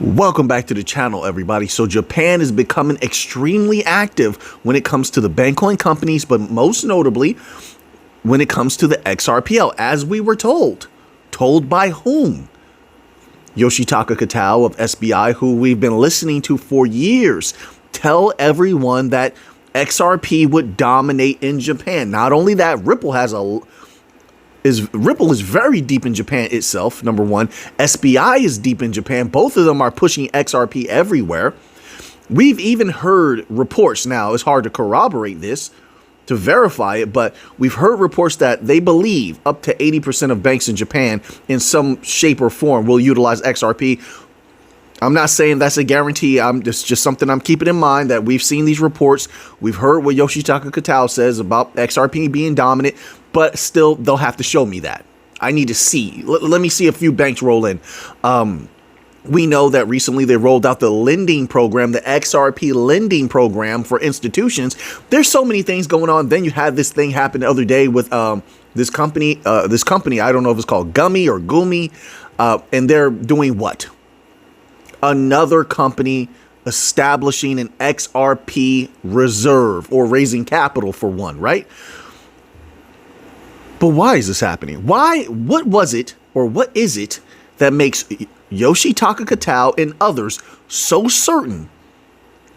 Welcome back to the channel, everybody. So Japan is becoming extremely active when it comes to the Bitcoin companies, but most notably when it comes to the XRPL, as we were told. Told by whom? Yoshitaka Kitao of SBI, who we've been listening to for years, tell everyone that XRP would dominate in Japan. Not only that, Ripple is very deep in Japan itself, number one. SBI is deep in Japan. Both of them are pushing XRP everywhere. We've even heard reports. Now, it's hard to corroborate this, to verify it, but we've heard reports that they believe up to 80% of banks in Japan in some shape or form will utilize XRP. I'm not saying that's a guarantee. It's just something I'm keeping in mind, that we've seen these reports. We've heard what Yoshitaka Kitao says about XRP being dominant, but still, they'll have to show me that. I need to see. Let me see a few banks roll in. We know that recently they rolled out the lending program, the XRP lending program for institutions. There's so many things going on. Then you had this thing happen the other day with this company. I don't know if it's called Gummy or Gumi, and they're doing what? Another company establishing an XRP reserve, or raising capital for one, right? But why is this happening? Why? What was it, or what is it that makes Yoshitaka Kitao and others so certain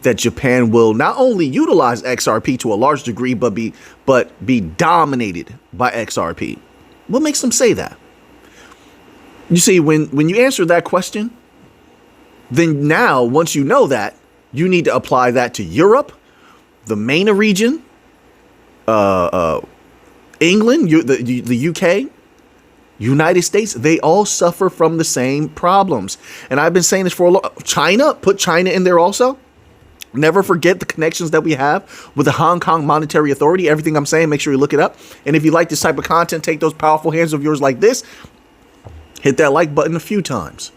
that Japan will not only utilize XRP to a large degree, but be dominated by XRP? What makes them say that? You see, when you answer that question, then now, once you know that, you need to apply that to Europe, the MENA region, England, the UK, United States. They all suffer from the same problems. And I've been saying this for a long time. China, put China in there also. Never forget the connections that we have with the Hong Kong Monetary Authority. Everything I'm saying, make sure you look it up. And if you like this type of content, take those powerful hands of yours like this, hit that like button a few times.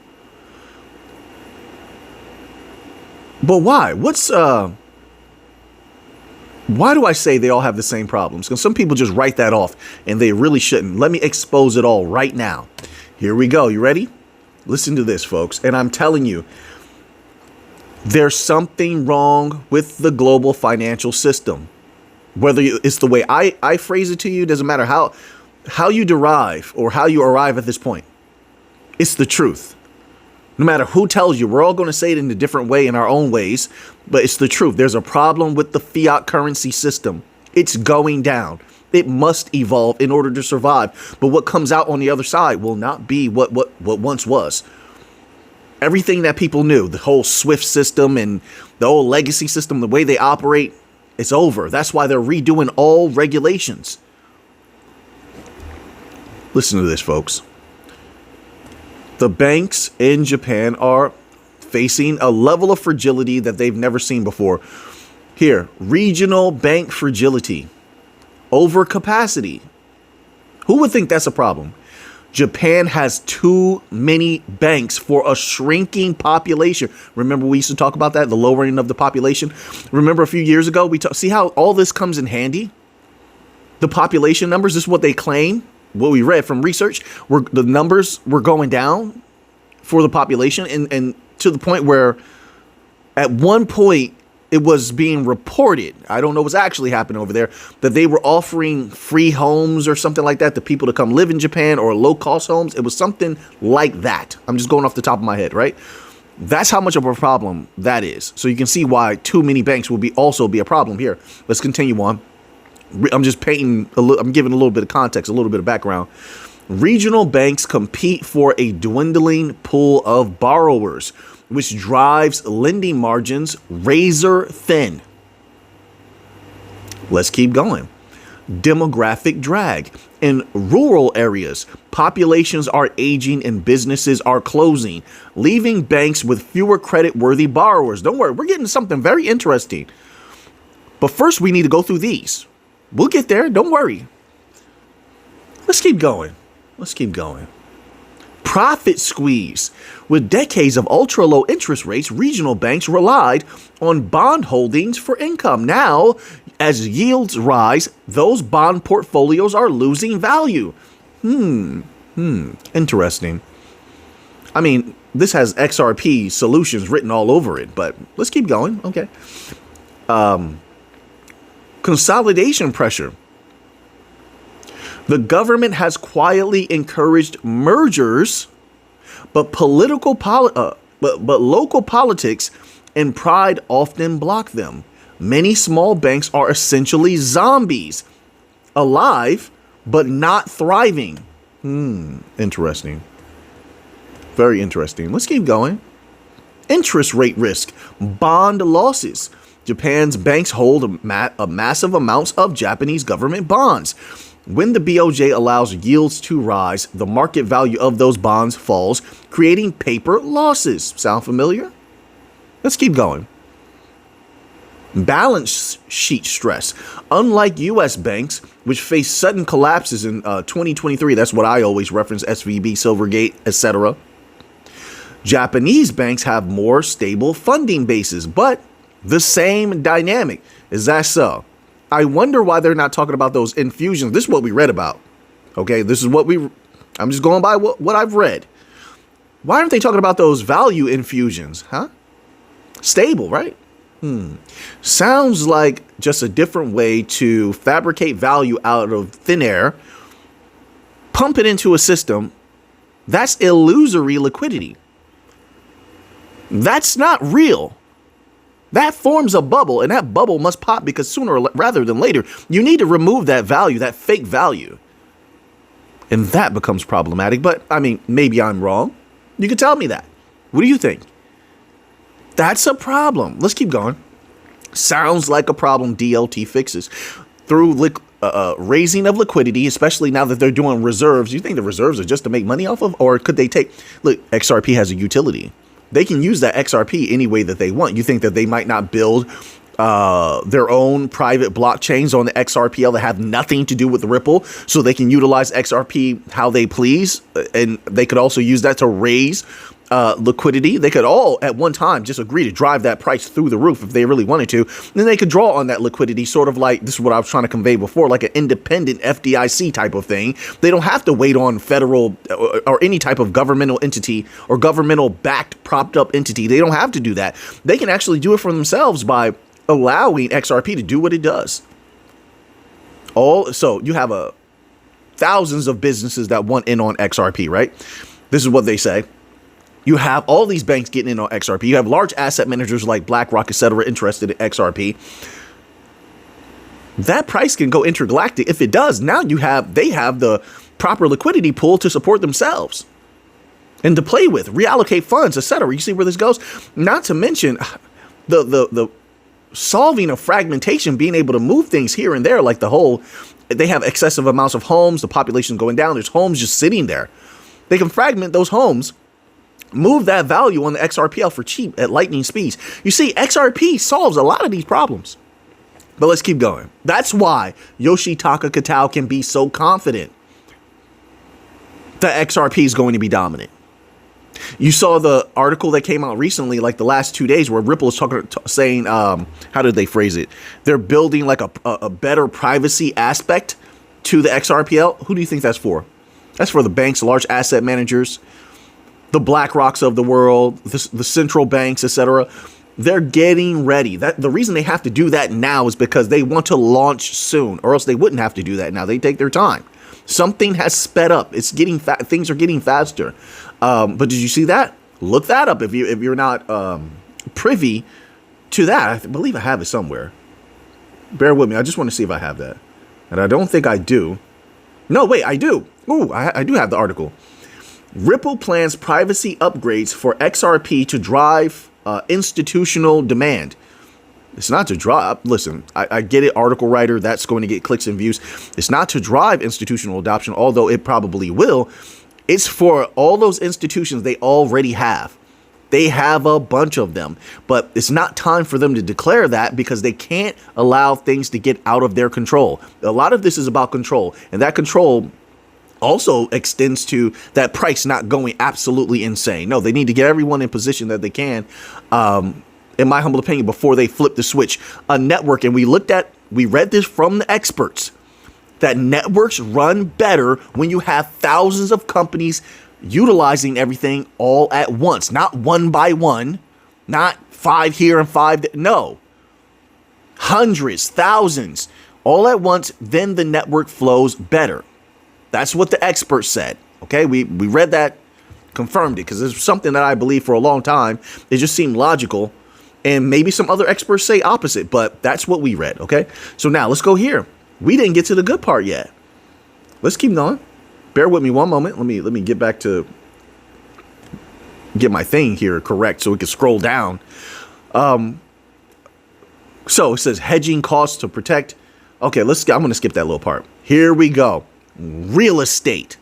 But why? Why do I say they all have the same problems? Because some people just write that off, and they really shouldn't. Let me expose it all right now. Here we go. You ready? Listen to this, folks. And I'm telling you, there's something wrong with the global financial system. Whether it's the way I phrase it to you, doesn't matter how you derive or how you arrive at this point. It's the truth. No matter who tells you, we're all going to say it in a different way, in our own ways, but it's the truth. There's a problem with the fiat currency system. It's going down. It must evolve in order to survive. But what comes out on the other side will not be what once was. Everything that people knew, the whole SWIFT system and the old legacy system, the way they operate, it's over. That's why they're redoing all regulations. Listen to this, folks. The banks in Japan are facing a level of fragility that they've never seen before. Here, regional bank fragility, overcapacity. Who would think that's a problem? Japan has too many banks for a shrinking population. Remember, we used to talk about that, the lowering of the population. Remember a few years ago, see how all this comes in handy? The population numbers, this is what they claim. What we read from research, the numbers were going down for the population, and to the point where at one point it was being reported, I don't know what's actually happening over there, that they were offering free homes or something like that to people to come live in Japan, or low-cost homes. It was something like that. I'm just going off the top of my head, right? That's how much of a problem that is. So you can see why too many banks will also be a problem here. Let's continue on. I'm just painting I'm giving a little bit of context, a little bit of background. Regional banks compete for a dwindling pool of borrowers, which drives lending margins razor thin. Let's keep going. Demographic drag. In rural areas, populations are aging and businesses are closing, leaving banks with fewer credit-worthy borrowers. Don't worry, we're getting something very interesting. But first, we need to go through these. We'll get there. Don't worry. Let's keep going. Let's keep going. Profit squeeze. With decades of ultra low interest rates, regional banks relied on bond holdings for income. Now, as yields rise, those bond portfolios are losing value. Interesting. I mean, this has XRP solutions written all over it, but let's keep going. Okay. Consolidation pressure. The government has quietly encouraged mergers, but local politics and pride often block them. Many small banks are essentially zombies, alive but not thriving. Interesting. Very interesting. Let's keep going. Interest rate risk, bond losses. Japan's banks hold massive amounts of Japanese government bonds. When the BOJ allows yields to rise, the market value of those bonds falls, creating paper losses. Sound familiar? Let's keep going. Balance sheet stress. Unlike U.S. banks, which face sudden collapses in 2023, that's what I always reference, SVB, Silvergate, etc. Japanese banks have more stable funding bases, but the same dynamic. Is that so? I wonder why they're not talking about those infusions. This is what we read about. Okay, this is what I'm just going by what I've read. Why aren't they talking about those value infusions? Huh? Stable, right? Sounds like just a different way to fabricate value out of thin air, pump it into a system. That's illusory liquidity. That's not real. That forms a bubble, and that bubble must pop because sooner rather than later, you need to remove that value, that fake value. And that becomes problematic. But, I mean, maybe I'm wrong. You can tell me that. What do you think? That's a problem. Let's keep going. Sounds like a problem DLT fixes. Through raising of liquidity, especially now that they're doing reserves. You think the reserves are just to make money off of? Or could they look, XRP has a utility. They can use that XRP any way that they want. You think that they might not build their own private blockchains on the XRPL that have nothing to do with Ripple, so they can utilize XRP how they please, and they could also use that to raise liquidity. They could all at one time just agree to drive that price through the roof if they really wanted to. Then they could draw on that liquidity, sort of like, this is what I was trying to convey before, like an independent FDIC type of thing. They don't have to wait on federal or any type of governmental entity or governmental backed propped up entity. They don't have to do that. They can actually do it for themselves by allowing XRP to do what it does. So you have thousands of businesses that want in on XRP, right? This is what they say. You have all these banks getting in on XRP. You have large asset managers like BlackRock, etc., interested in XRP. That price can go intergalactic. If it does, now they have the proper liquidity pool to support themselves and to play with, reallocate funds, etc. You see where this goes? Not to mention the solving of fragmentation, being able to move things here and there, like they have excessive amounts of homes, the population going down, there's homes just sitting there. They can fragment those homes, move that value on the XRPL for cheap at lightning speeds. You see, XRP solves a lot of these problems. But let's keep going. That's why Yoshitaka Kitao can be so confident that XRP is going to be dominant. You saw the article that came out recently, like the last 2 days, where Ripple is saying, how did they phrase it? They're building like a better privacy aspect to the XRPL. Who do you think that's for? That's for the banks, large asset managers, the BlackRocks of the world, the central banks, etc. They're getting ready. The reason they have to do that now is because they want to launch soon, or else they wouldn't have to do that now. They take their time. Something has sped up. It's getting things are getting faster. But did you see that? Look that up if you're not privy to that. I believe I have it somewhere. Bear with me. I just want to see if I have that, and I don't think I do. No, wait, I do. Ooh, I do have the article. Ripple plans privacy upgrades for XRP to drive institutional demand. It's not to drive. Listen, I get it. Article writer, that's going to get clicks and views. It's not to drive institutional adoption, although it probably will. It's for all those institutions they already have. They have a bunch of them, but it's not time for them to declare that because they can't allow things to get out of their control. A lot of this is about control, and that control also extends to that price not going absolutely insane. No, they need to get everyone in position that they can, in my humble opinion, before they flip the switch. A network, and we read this from the experts, that networks run better when you have thousands of companies utilizing everything all at once, not one by one, not 5 here and 5 there. No, hundreds, thousands, all at once. Then the network flows better. That's what the expert said. Okay, we read that, confirmed it, because it's something that I believe for a long time. It just seemed logical, and maybe some other experts say opposite, but that's what we read. Okay, so now let's go here. We didn't get to the good part yet. Let's keep going. Bear with me one moment. Let me get back to get my thing here correct so we can scroll down. So it says hedging costs to protect. Okay, I'm going to skip that little part. Here we go. Real estate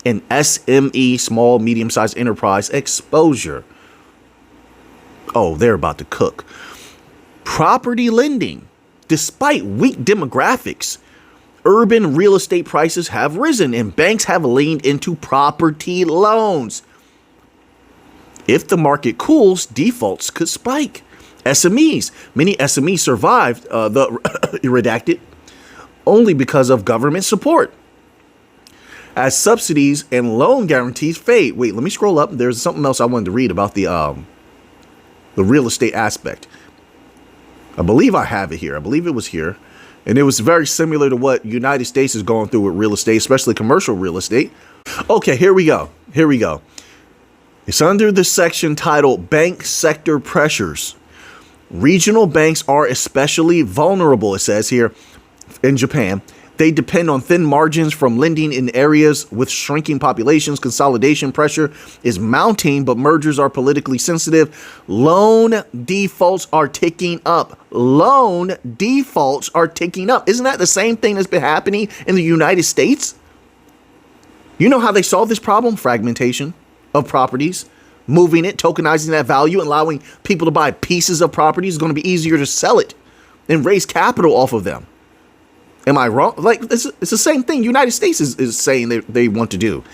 and SME, small, medium-sized enterprise exposure. Oh, they're about to cook. Property lending. Despite weak demographics, urban real estate prices have risen and banks have leaned into property loans. If the market cools, defaults could spike. SMEs. Many SMEs survived the redacted only because of government support. As subsidies and loan guarantees fade. Wait, let me scroll up. There's something else I wanted to read about the real estate aspect. I believe I have it here. I believe it was here. And it was very similar to what United States is going through with real estate, especially commercial real estate. Okay, here we go. Here we go. It's under the section titled Bank Sector Pressures. Regional banks are especially vulnerable, it says here, in Japan. They depend on thin margins from lending in areas with shrinking populations. Consolidation pressure is mounting, but mergers are politically sensitive. Loan defaults are ticking up. Loan defaults are ticking up. Isn't that the same thing that's been happening in the United States? You know how they solve this problem? Fragmentation of properties, moving it, tokenizing that value, and allowing people to buy pieces of property is going to be easier to sell it and raise capital off of them. Am I wrong? Like, it's the same thing United States is saying they want to do.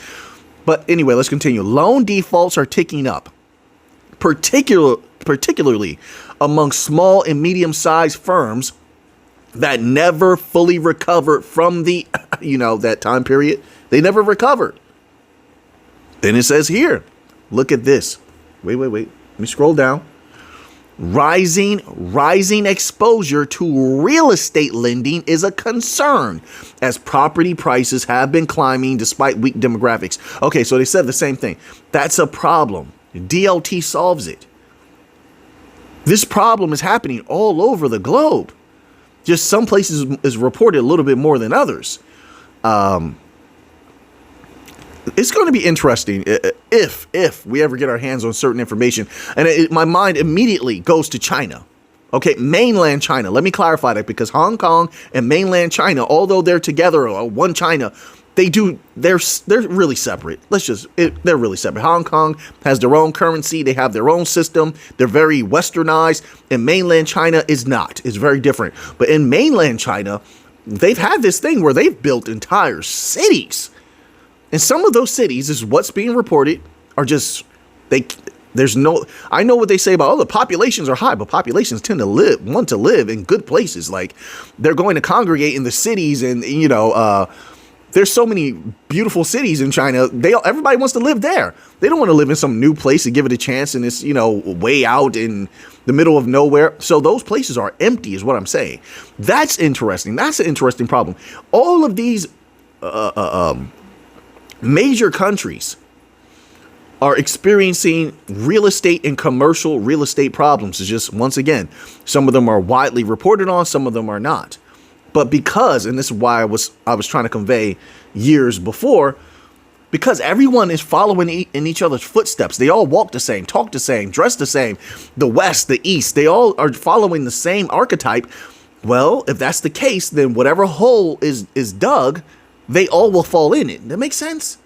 But anyway, let's continue. Loan defaults are ticking up, particularly among small and medium-sized firms that never fully recovered from the, that time period. They never recovered. Then it says here, look at this. Wait. Let me scroll down. Rising exposure to real estate lending is a concern as property prices have been climbing despite weak demographics. Okay, so they said the same thing. That's a problem. DLT solves it. This problem is happening all over the globe. Just some places is reported a little bit more than others. It's going to be interesting if we ever get our hands on certain information. And my mind immediately goes to China. Okay, mainland China. Let me clarify that, because Hong Kong and mainland China, although they're together, one China, they're really separate. They're really separate. Hong Kong has their own currency. They have their own system. They're very westernized, and mainland China is not. It's very different. But in mainland China, they've had this thing where they've built entire cities. And some of those cities, is what's being reported, are just, I know what they say about, the populations are high, but populations tend to want to live in good places. Like, they're going to congregate in the cities, and, there's so many beautiful cities in China. Everybody wants to live there. They don't want to live in some new place and give it a chance, and it's, way out in the middle of nowhere. So those places are empty, is what I'm saying. That's interesting. That's an interesting problem. All of these, major countries are experiencing real estate and commercial real estate problems. It's just, once again, some of them are widely reported on, some of them are not. But because, and this is why I was trying to convey years before, because everyone is following in each other's footsteps. They all walk the same, talk the same, dress the same. The West, the East, they all are following the same archetype. Well, if that's the case, then whatever hole is dug, they all will fall in it. That makes sense?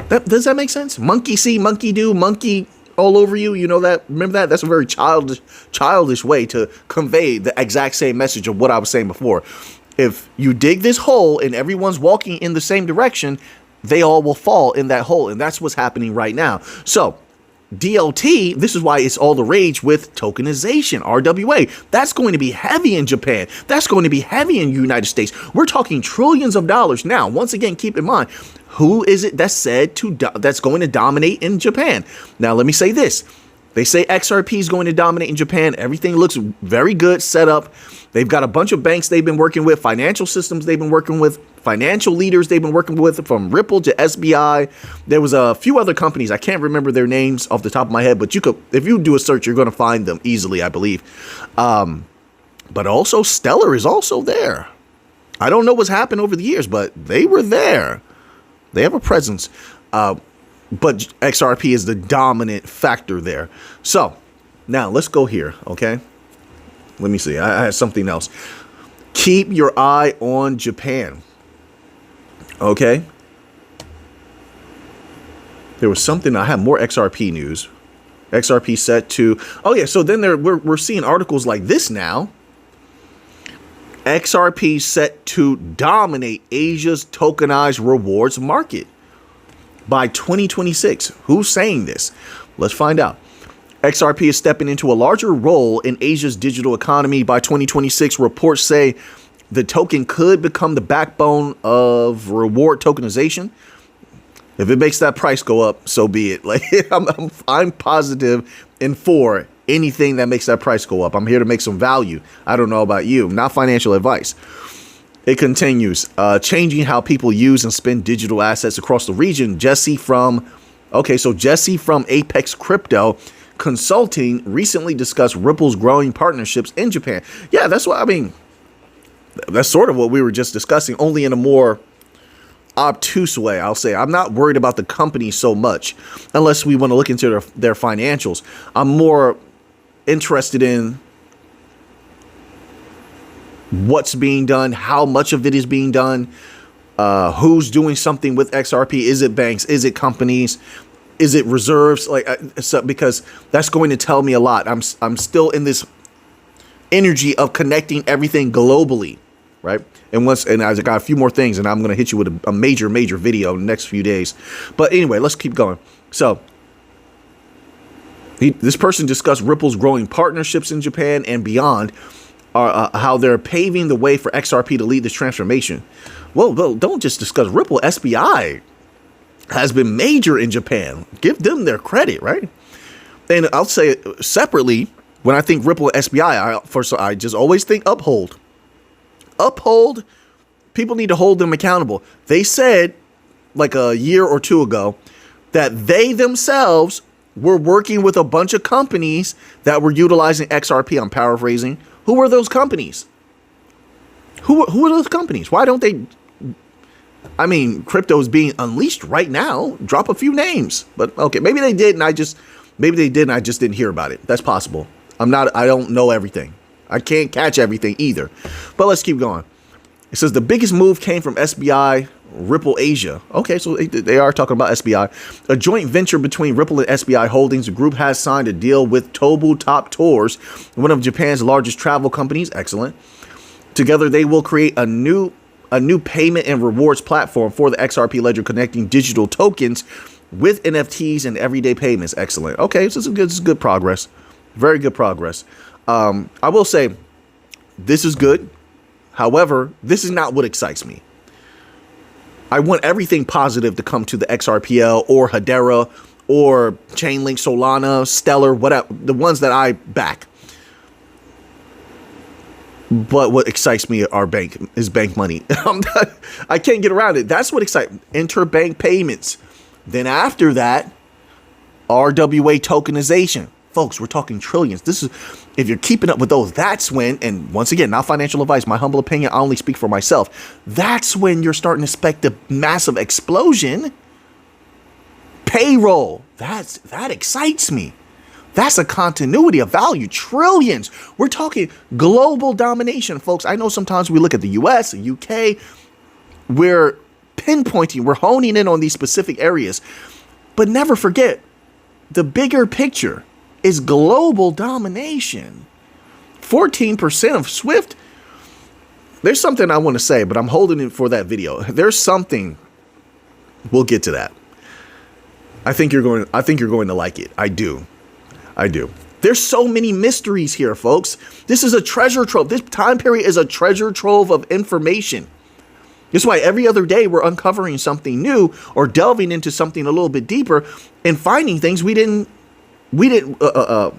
Does that make sense? Monkey see, monkey do, monkey all over you. You know that? Remember that? That's a very childish way to convey the exact same message of what I was saying before. If you dig this hole and everyone's walking in the same direction, they all will fall in that hole. And that's what's happening right now. So DLT, this is why it's all the rage with tokenization, RWA. That's going to be heavy in Japan. That's going to be heavy in the United States. We're talking trillions of dollars. Now, once again, keep in mind, who is it that's said to that's going to dominate in Japan? Now, let me say this. They say XRP is going to dominate in Japan. Everything looks very good set up. They've got a bunch of banks they've been working with, financial systems they've been working with, financial leaders they've been working with, from Ripple to SBI. There was a few other companies. I can't remember their names off the top of my head, but you could, if you do a search, you're going to find them easily, I believe. But also Stellar is also there. I don't know what's happened over the years, but they were there. They have a presence. But XRP is the dominant factor there. So now let's go here. Okay. Let me see. I had something else. Keep your eye on Japan. Okay. There was something. I have more XRP news. XRP set to. Oh, yeah. So then we're seeing articles like this now. XRP set to dominate Asia's tokenized rewards market by 2026. Who's saying this? Let's find out. XRP is stepping into a larger role in Asia's digital economy by 2026. Reports say the token could become the backbone of reward tokenization. If it makes that price go up, so be it. Like I'm positive and for anything that makes that price go up. I'm here to make some value. I don't know about you. Not financial advice. It continues, changing how people use and spend digital assets across the region. Jesse from Apex Crypto Consulting recently discussed Ripple's growing partnerships in Japan. Yeah, that's what I mean. That's sort of what we were just discussing, only in a more obtuse way, I'll say. I'm not worried about the company so much, unless we want to look into their financials. I'm more interested in what's being done, how much of it is being done, who's doing something with XRP. Is it banks? Is it companies? Is it reserves? Because that's going to tell me a lot. I'm still in this energy of connecting everything globally, right? And I got a few more things, and I'm going to hit you with a major video in the next few days. But anyway, let's keep going. So this person discussed Ripple's growing partnerships in Japan and beyond. How they're paving the way for XRP to lead this transformation. Well, don't just discuss Ripple. SBI has been major in Japan. Give them their credit, right? And I'll say separately, when I think Ripple and SBI, I just always think Uphold. Uphold, people need to hold them accountable. They said like a year or two ago that they themselves were working with a bunch of companies that were utilizing XRP. I'm paraphrasing. Who are those companies? Who are those companies? Why don't they? I mean, crypto is being unleashed right now. Drop a few names. But okay, maybe they did, and I just didn't hear about it. That's possible. I don't know everything. I can't catch everything either. But let's keep going. It says the biggest move came from SBI Ripple Asia. Okay, so they are talking about SBI. A joint venture between Ripple and SBI Holdings. The group has signed a deal with Tobu Top Tours, one of Japan's largest travel companies. Excellent. Together, they will create a new payment and rewards platform for the XRP ledger, connecting digital tokens with NFTs and everyday payments. Excellent. Okay, so this is good progress. Very good progress. I will say this is good. However, this is not what excites me. I want everything positive to come to the XRPL or Hedera or Chainlink, Solana, Stellar, whatever, the ones that I back. But what excites me is bank money. I can't get around it. That's what excites me. Interbank payments. Then after that, RWA tokenization. Folks, we're talking trillions. This is, if you're keeping up with those, that's when, and once again, not financial advice, my humble opinion, I only speak for myself. That's when you're starting to expect a massive explosion. Payroll. That excites me. That's a continuity of value. Trillions. We're talking global domination, folks. I know sometimes we look at the US, the UK. We're pinpointing, we're honing in on these specific areas. But never forget, the bigger picture is global domination. 14% of Swift. There's something I want to say, but I'm holding it for that video. There's something. We'll get to that. I think you're going to like it. I do. There's so many mysteries here, folks. This is a treasure trove. This time period is a treasure trove of information. That's why every other day we're uncovering something new or delving into something a little bit deeper and finding things we didn't know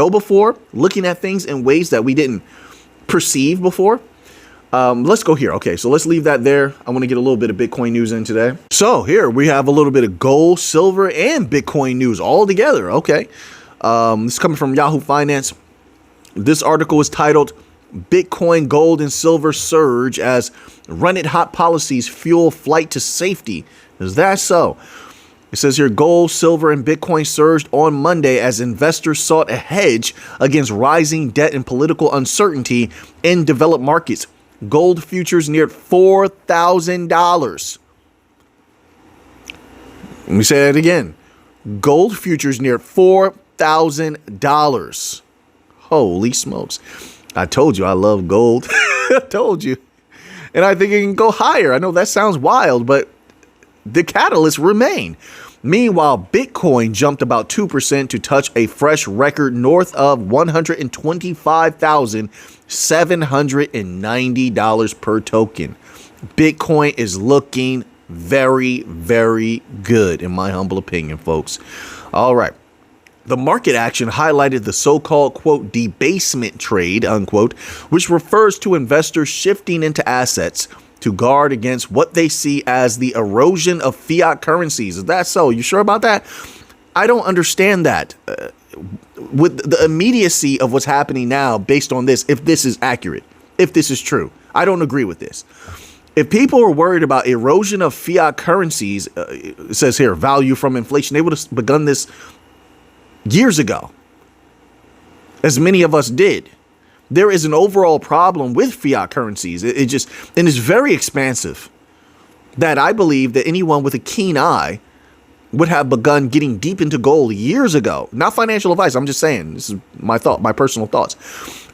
before, looking at things in ways that we didn't perceive before. Let's go here. Okay, so let's leave that there. I want to get a little bit of Bitcoin news in today. So here we have a little bit of gold, silver, and Bitcoin news all together. Okay, this is coming from Yahoo Finance. This article is titled "Bitcoin, Gold, and Silver Surge as Run It Hot Policies Fuel Flight to Safety." Is that so? It says here, gold, silver, and Bitcoin surged on Monday as investors sought a hedge against rising debt and political uncertainty in developed markets. Gold futures neared $4,000. Let me say that again. Gold futures neared $4,000. Holy smokes. I told you I love gold. I told you. And I think it can go higher. I know that sounds wild, but the catalysts remain. Meanwhile, Bitcoin jumped about 2% to touch a fresh record north of $125,790 per token. Bitcoin is looking very, very good, in my humble opinion, folks. All right. The market action highlighted the so-called, quote, debasement trade, unquote, which refers to investors shifting into assets to guard against what they see as the erosion of fiat currencies. Is that so? You sure about that? I don't understand that. With the immediacy of what's happening now based on this, if this is accurate, if this is true, I don't agree with this. If people are worried about erosion of fiat currencies, it says here, value from inflation, they would have begun this years ago, as many of us did. There is an overall problem with fiat currencies. It just, and it's very expansive, that I believe that anyone with a keen eye would have begun getting deep into gold years ago. Not financial advice. I'm just saying, this is my personal thoughts.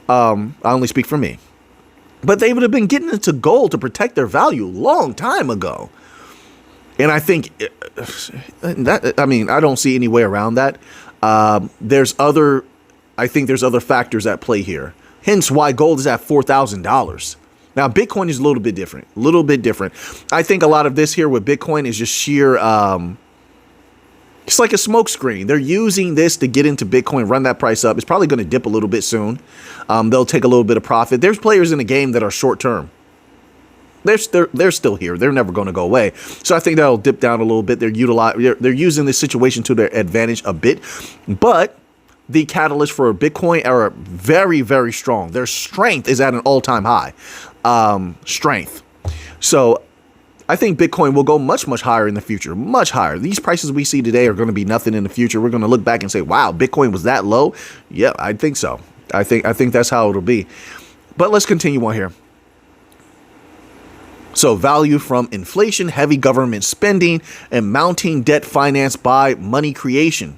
I only speak for me. But they would have been getting into gold to protect their value a long time ago. And I think I don't see any way around that. There's other factors at play here. Hence why gold is at $4,000. Now, Bitcoin is a little bit different. I think a lot of this here with Bitcoin is just sheer, it's like a smoke screen. They're using this to get into Bitcoin, run that price up. It's probably going to dip a little bit soon. They'll take a little bit of profit. There's players in the game that are short term. They're still here. They're never going to go away. So I think that'll dip down a little bit. They're using this situation to their advantage a bit, but the catalyst for Bitcoin are very, very strong. Their strength is at an all-time high. Strength. So I think Bitcoin will go much, much higher in the future. Much higher. These prices we see today are going to be nothing in the future. We're going to look back and say, wow, Bitcoin was that low? Yeah, I think so. I think that's how it'll be. But let's continue on here. So value from inflation, heavy government spending, and mounting debt financed by money creation.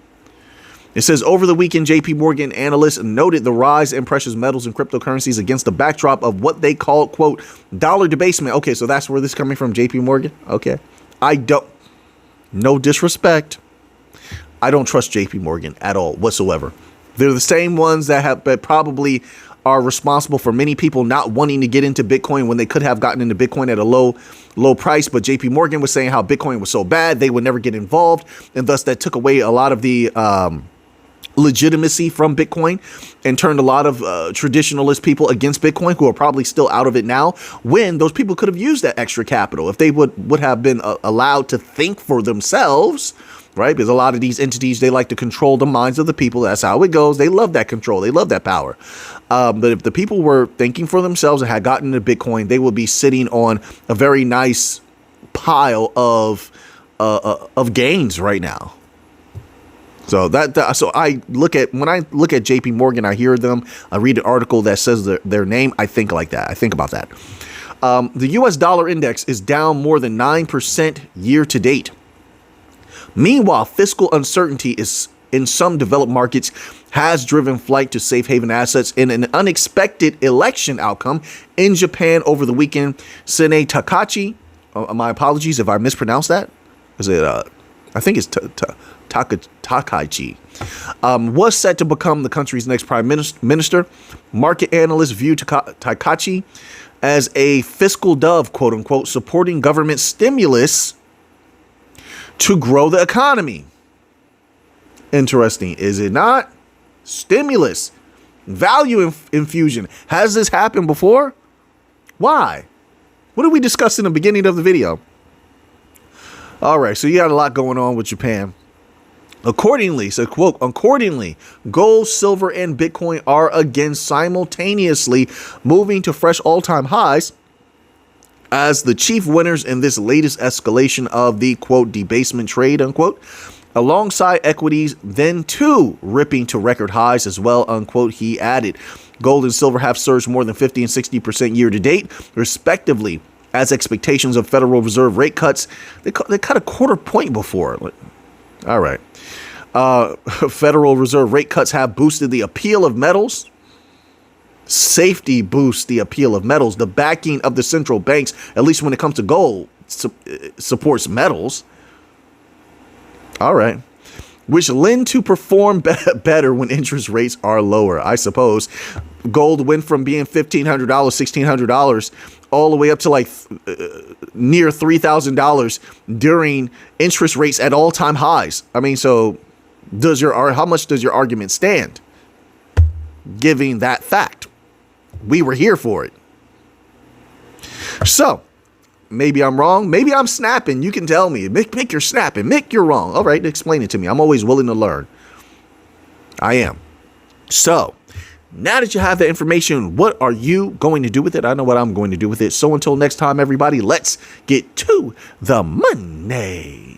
It says, over the weekend, JP Morgan analysts noted the rise in precious metals and cryptocurrencies against the backdrop of what they call, quote, dollar debasement. Okay, so that's where this is coming from, JP Morgan? Okay. No disrespect. I don't trust JP Morgan at all whatsoever. They're the same ones that probably are responsible for many people not wanting to get into Bitcoin when they could have gotten into Bitcoin at a low price. But JP Morgan was saying how Bitcoin was so bad, they would never get involved. And thus that took away a lot of the legitimacy from Bitcoin and turned a lot of traditionalist people against Bitcoin, who are probably still out of it now, when those people could have used that extra capital if they would have been allowed to think for themselves, right? Because a lot of these entities, they like to control the minds of the people. That's how it goes. They love that control. They love that power. But if the people were thinking for themselves and had gotten into Bitcoin, they would be sitting on a very nice pile of gains right now. So so when I look at JP Morgan, I hear them, I read an article that says their name. I think like that. I think about that. The US dollar index is down more than 9% year to date. Meanwhile, fiscal uncertainty is in some developed markets has driven flight to safe haven assets in an unexpected election outcome in Japan over the weekend. Sene Takachi, my apologies if I mispronounced that. Is it I think it's Takaichi, was set to become the country's next prime minister. Market analysts view Takaichi as a fiscal dove, quote unquote, supporting government stimulus to grow the economy. Interesting, is it not? Stimulus, value infusion. Has this happened before? Why? What did we discuss in the beginning of the video? All right, so you got a lot going on with Japan. Accordingly, so quote, accordingly, gold, silver, and Bitcoin are again simultaneously moving to fresh all-time highs as the chief winners in this latest escalation of the, quote, debasement trade, unquote, alongside equities, then too ripping to record highs as well, unquote, he added. Gold and silver have surged more than 50 and 60% year to date, respectively, as expectations of Federal Reserve rate cuts. They cut a quarter point before. All right. Federal Reserve rate cuts have boosted the appeal of metals. Safety boosts the appeal of metals. The backing of the central banks, at least when it comes to gold, supports metals. All right. Which lend to perform better when interest rates are lower, I suppose. Gold went from being $1,500, $1,600 all the way up to like near $3,000 during interest rates at all-time highs. I mean, so how much does your argument stand? Giving that fact, we were here for it. So maybe I'm wrong. Maybe I'm snapping. You can tell me. Mick, you're snapping. Mick, you're wrong. All right, explain it to me. I'm always willing to learn. I am. So now that you have the information, what are you going to do with it? I know what I'm going to do with it. So until next time, everybody, let's get to the money.